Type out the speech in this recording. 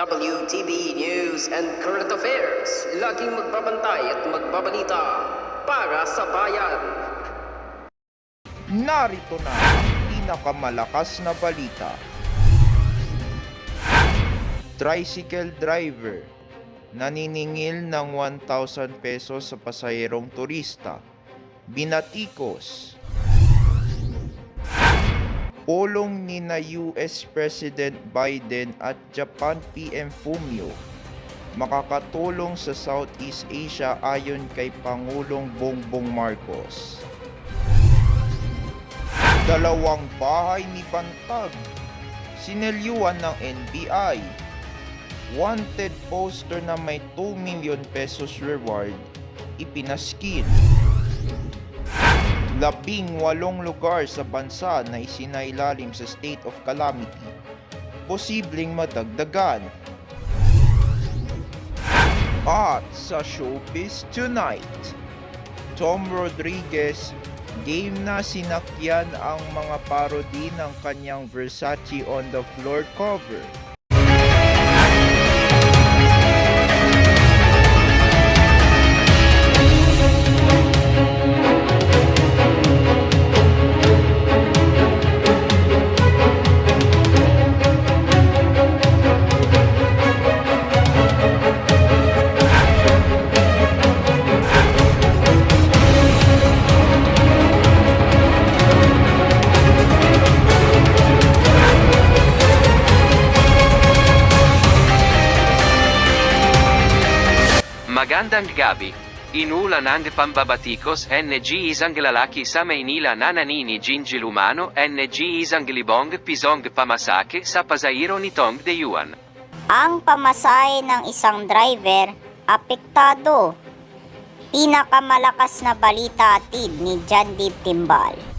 WTV News and Current Affairs, laging magbabantay at magbabalita para sa bayan. Narito na ang pinakamalakas na balita. Tricycle driver naniningil ng 1,000 pesos sa pasahirong turista. Binatikos. Pulong nina US President Biden at Japan PM Fumio makakatulong sa Southeast Asia ayon kay Pangulong Bongbong Marcos. Dalawang bahay ni Bantag sinelyuan ng NBI. Wanted poster na may 2 million pesos reward ipinaskil. 18 lugar sa bansa na isinailalim sa state of calamity, posibleng madagdagan. At sa showbiz tonight, Tom Rodriguez game na sinakyan ang mga parody ng kanyang Versace on the Floor cover. Magandang gabi. Inulan ng pambabatikos NG isang lalaki sa Maynila na nanini Gingy Lumano NG isang libong pisong pamasake sa pasahero nitong dayuhan. Ang pamasahe ng isang driver, apektado. Pinakamalakas na balita atid ni John Dave Timbal.